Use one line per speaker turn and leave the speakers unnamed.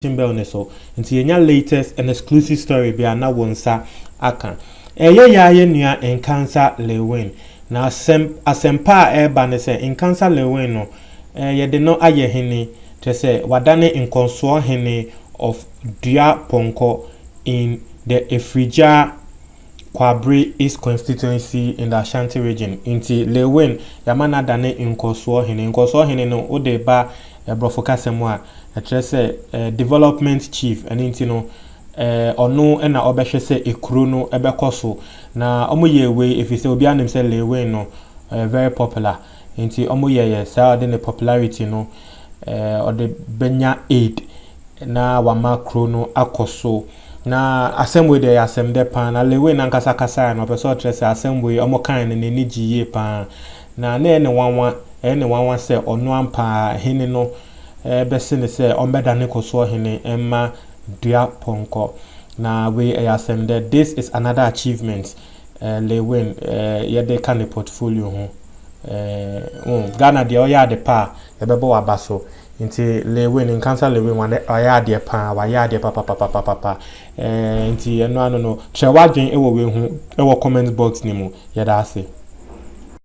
bell ne so nti yenya latest and exclusive story be na wonsa aka ya nua Nkansah Lewin na asempa eba ne se Nkansah Lewin no ye no aye hene te se wadane nkonso hene of Dua Ponko in the Efrija Kwabre East constituency in the Ashanti region. Inti Lewin yamana dane nkonso hene no ode ba brofo kasemwa development chief and inti no ono na obehwe se ekuro no ebekoso na omoye we if you say obi anim say Lewin no very popular inti omoye sa de popularity no or the benya aid na wama kro no akoso na assembly dey asem de pan na Lewin Nkansah kasa no person trese assembly omo kan ne ni giye pan na ne wanwa se ono ampa hene no bese ne se ombeda ne koso hene emma Dua Ponko na we asem de this is another achievement Lewin yede kan portfolio ho Ghana de oya de pa ebebo abaso inti Lewin Nkansah Lewin wane oya de pa wa ya de papa inti eno no trewadwen ewo we hu ewo comment box ni mu yeda ase